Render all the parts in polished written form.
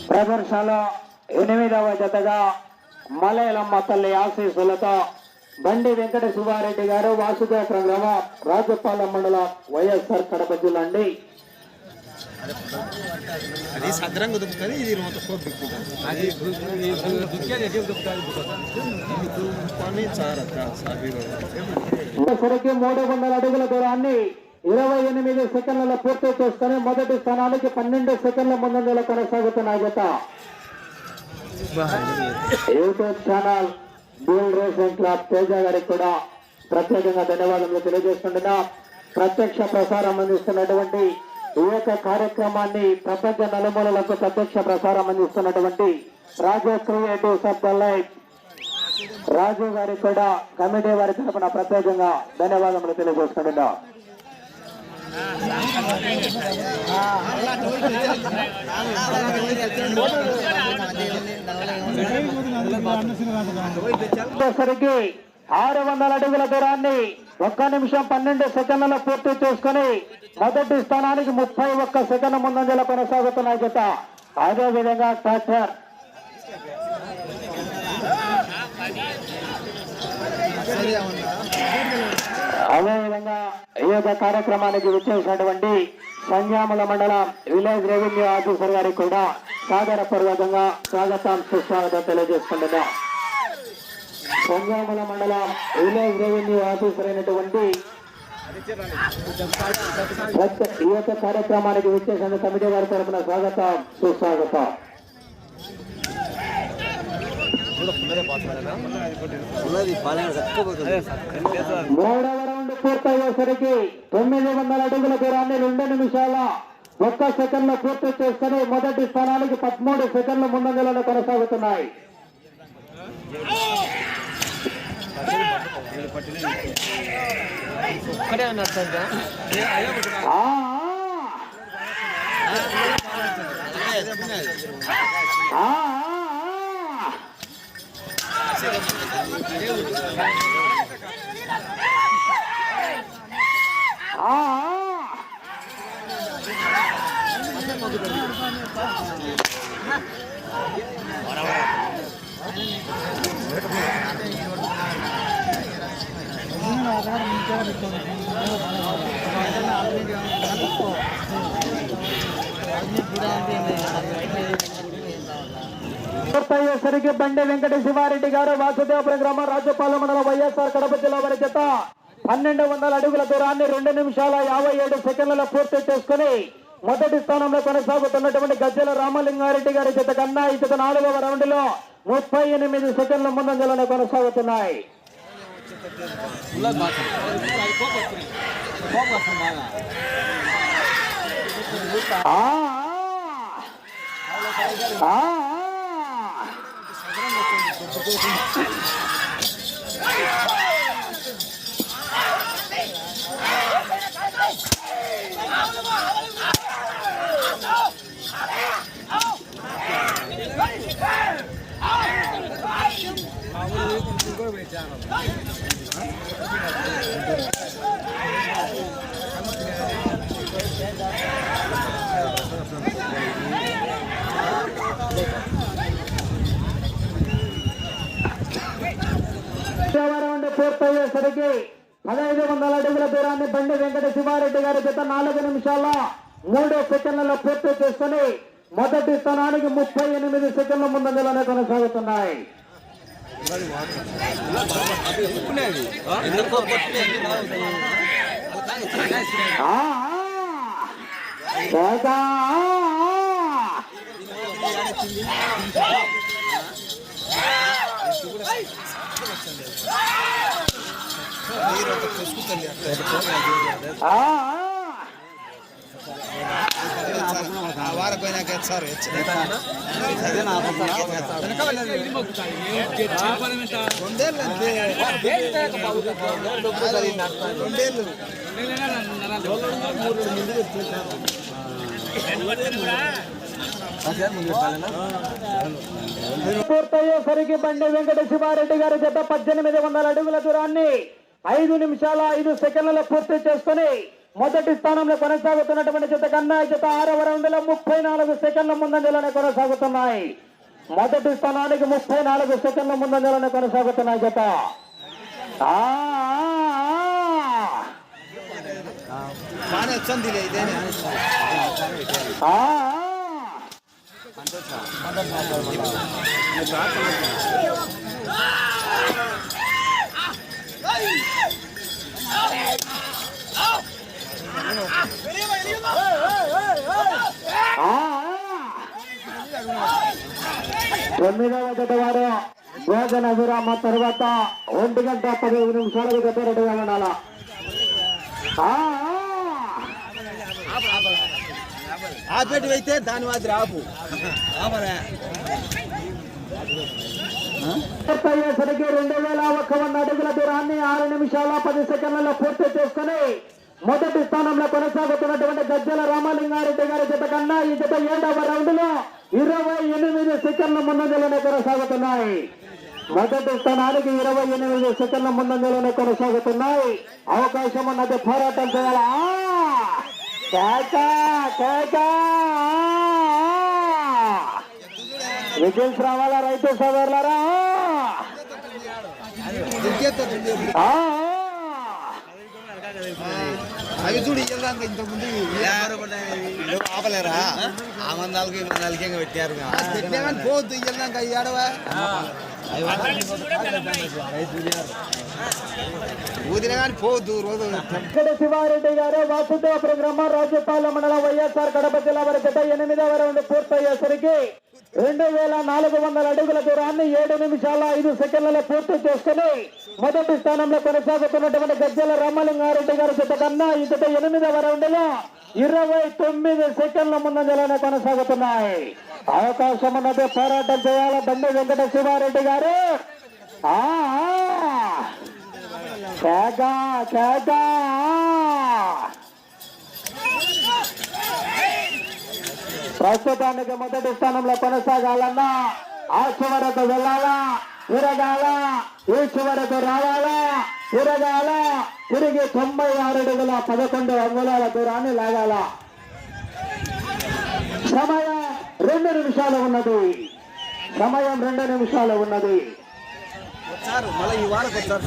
ప్రదర్శనలో 8వ జతగా మలయలమ్మ తల్లి ఆశీస్సులతో బండి వెంకట శివారెడ్డి గారు వాసుదేవపురం గ్రామం రాజపాలెం మండలం వైఎస్ఆర్ కడప జిల్లా అండి. సరికి 300 అడుగుల దూరాన్ని 28 సెకండ్లలో పూర్తి చేసుకుని మొదటి స్థానానికి 12 సెకండ్ల ముందంజలో కొనసాగుతున్న జత. YouTube channel bool racing club Teja గారికి కూడా ప్రత్యేకంగా ధన్యవాదాలు తెలియజేస్తుంటున్నా. ప్రత్యక్ష ప్రసారం అందిస్తున్నటువంటి ఈ యొక్క కార్యక్రమాన్ని ప్రపంచ నలుమూలలకు ప్రత్యక్ష ప్రసారం అందిస్తున్నటువంటి రాజు క్రియేటివ్ సబ్లైట్ రాజు గారికి కూడా కమిటీ వారి తరఫున ప్రత్యేకంగా ధన్యవాదములు తెలియజేస్తుంటున్నా. సరికి 600 అడుగుల దూరాన్ని 1 నిమిషం 12 సెకండ్లలో పూర్తి చేసుకుని మొదటి స్థానానికి 31 సెకండ్ల ముందంజలో కొనసాగుతున్న జత. అదేవిధంగా ట్రాక్టర్ అదేవిధంగా ఈ యొక్క కార్యక్రమానికి విచ్చేసినటువంటి సంజాముల మండలం విలేజ్ రెవెన్యూ ఆఫీసర్ గారికి కూడా సాదరపూర్వకంగా స్వాగతం సుస్వాగతం తెలియజేస్తుండగా సంజాముల మండలం విలేజ్ రెవెన్యూ ఆఫీసర్ అయినటువంటి ఈ యొక్క కార్యక్రమానికి విచ్చేసిన కమిటీ వారి తరఫున స్వాగతం సుస్వాగతం. 3వ రౌండ్ పూర్తయ్యేసరికి 900 అడుగుల దూరాన్ని 2 నిమిషాల 1 సెకండ్లో పూర్తి చేసుకుని మొదటి స్థానానికి 13 సెకండ్ల ముందంజలో కొనసాగుతున్నాయి. పూర్తయ్యేసరికి బండి వెంకట శివారెడ్డి గారు వాసుదేవపురం గ్రామం రాజపాలెం మండలం వైఎస్ఆర్ కడప జిల్లా వారి జత 1200 అడుగుల దూరాన్ని 2 నిమిషాల 57 సెకండ్లలో పూర్తి చేసుకుని మొదటి స్థానంలో కొనసాగుతున్నటువంటి గజ్జల రామలింగారెడ్డి గారి జత కన్నా ఈ జత 4వ రౌండ్ లో 38 సెకండ్ల ముందంజలోనే కొనసాగుతున్నాయి. పూర్తయ్యేసరికి 1500 అడుగుల దూరాన్ని బండి వెంకట శివారెడ్డి గారి జత 4 నిమిషాల 3 సెకండ్లలో పూర్తి చేసుకుని మొదటి స్థానానికి 38 సెకండ్ల ముందంజలోనే కొనసాగుతున్నాయి. పూర్తయ్యేసరికి బండి వెంకట శివారెడ్డి గారి జత 1800 అడుగుల దూరాన్ని 5 నిమిషాల 5 సెకండ్లలో పూర్తి చేసుకుని మొదటి స్థానంలో కొనసాగుతున్నటువంటి జత కన్నా జత 6వ రౌండ్లో 34 సెకండ్ల ముందంజలోనే కొనసాగుతున్నాయి. మొదటి స్థానానికి 34 సెకండ్ల ముందంజలోనే కొనసాగుతున్నాయి జత. తొమ్మిదవ జత వారు భోజన విరామ తర్వాత 1:15 జత రెడీగా ఉండాలా. ఆపేటి అయితే దాని మాదిరి ఆపు పూర్తయ్యేసరికి 2100 అడుగుల దూరాన్ని 6 నిమిషాల 10 సెకండ్లలో పూర్తి చేసుకుని మొదటి స్థానంలో కొనసాగుతున్నటువంటి గజ్జల రామలింగారెడ్డి గారి జత కన్నా ఈ జత 7వ రౌండ్ లో 28 సెకండ్ల ముందంజలోనే కొనసాగుతున్నాయి. మొదటి స్థానానికి 28 సెకండ్ల ముందంజలోనే కొనసాగుతున్నాయి. అవకాశం ఉన్నది, పోరాటం చేయాలా. విజిల్స్ రావాలా రైతు సోదరులారా. అవి చూడు ఇంతకుముందు ఆపలేరా ఆ మందాలకి పెట్టారు పోద్దు ఇయ్యదాకా ఏడవా ఊదిన కానీ పోవద్దు రోజు. ఇక్కడ శివారెడ్డి గారు వాసుదేవపురం గ్రామం రాజపాలెం మండలం వైఎస్ఆర్ కడప జిల్లా వారి జత 8వ రౌండ్ పూర్తయ్యేసరికి 2400 అడుగుల దూరాన్ని 7 నిమిషాల 5 సెకండ్లలో పూర్తి చేసుకుని మొదటి స్థానంలో కొనసాగుతున్నటువంటి గజ్జల రామలింగారెడ్డి గారి జత కన్నా ఈ జత 8వ రౌండ్ లో 29 సెకండ్ల ముందంజలోనే కొనసాగుతున్నాయి. అవకాశం ఉన్నది, పోరాటం చేయాల బండి వెంకట శివారెడ్డి గారు. ప్రస్తుతానికి మొదటి స్థానంలో కొనసాగాలన్నా ఆ చివరకు వెళ్ళాలా, తిరగాల, ఈ చివరకు రావాలా, తిరగాల, తిరిగి 96 అడుగుల 11 అంగుళాల దూరాన్ని లాగాల. సమయం 2 నిమిషాలు ఉన్నది. సమయం 2 నిమిషాలు ఉన్నది. మళ్ళీ ఈ వారం వచ్చారు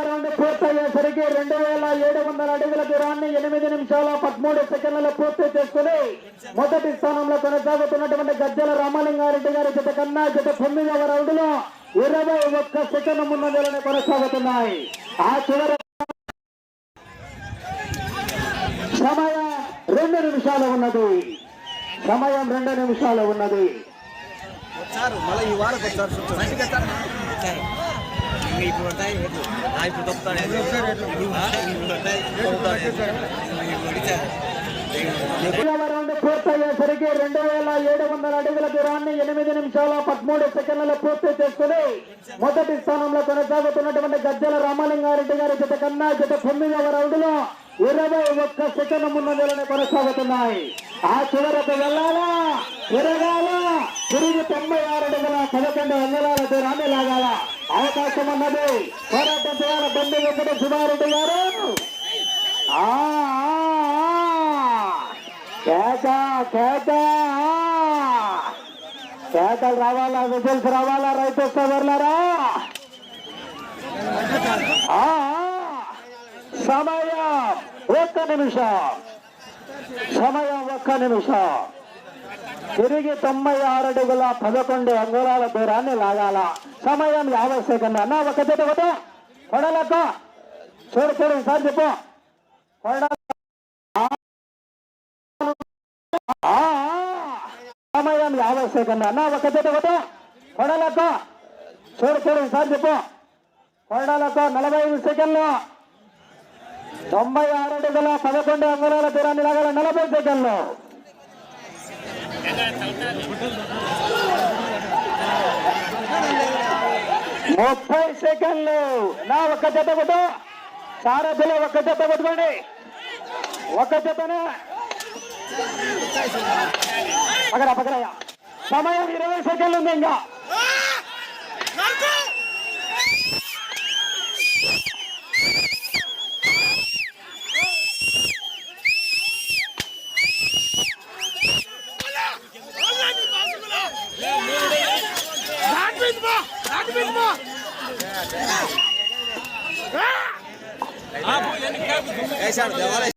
రౌండ్ పూర్తయ్యేసరికి 2700 అడుగుల దూరాన్ని 8 నిమిషాల 13 సెకండ్లలో పూర్తి చేసుకుని మొదటి స్థానంలో కొనసాగుతున్నటువంటి గజ్జల రామలింగారెడ్డి గారి జత కన్నా జత 9వ రౌండ్ లో 21 సెకండ్ల ముందంజలోనే కొనసాగుతున్నాయి. ఆ చివరి సమయం 2 నిమిషాలు ఉన్నది. సమయం 2 నిమిషాలు ఉన్నది. మళ్ళీ ఈ వారం వచ్చారు రౌండ్ పూర్తయ్యేసరికి 2700 అడుగుల దూరాన్ని 8 నిమిషాల 13 సెకండ్లలో పూర్తి చేసుకుని మొదటి స్థానంలో కొనసాగుతున్నటువంటి గజ్జల రామలింగారెడ్డి గారి జత కన్నా జత 9వ రౌండ్ లో 21 సెకండ్ల ముందంజలోనే కొనసాగుతున్నాయి. ఆ చివరకు వెళ్ళాలా, తిరగాల, తిరిగి 96 అడుగుల 11 అంగుళాల దూరాన్ని లాగాల. అవకాశం ఉన్నది, పోరాటం చేయాలి బండి వెంకట శివారెడ్డి గారు. కేక కేక కేకలు రావాలా, విజిల్స్ రావాలా రైతు సోదరులారా. సమయం 1 నిమిషం, సమయం 1 నిమిషం. తిరిగి 96 అడుగుల 11 అంగుళాల దూరాన్ని లాగాల. సమయం 50 సెకండ్లు. అన్న ఒక జత కొట్టు కొడలక్క, చూడు చూడు సార్ చెప్పు. సమయం 50 సెకండ్లు. అన్న ఒక జత కొట్టు కొడలక్క, చూడు చూడు సార్ చెప్పు. కొడలక్క 45 సెకండ్లు. 96 అడుగుల 11 అంగుళాల దూరాన్ని లాగాల. 40 సెకండ్లు. 30 సెకండ్లు. నా ఒక్క జత కొట్టు సారథిలో, ఒక్క జత కొట్టుకోండి, ఒక్క జతనే పకడయ్యా. సమయం 20 సెకండ్లు ఉంది ఇంకా. ऐसा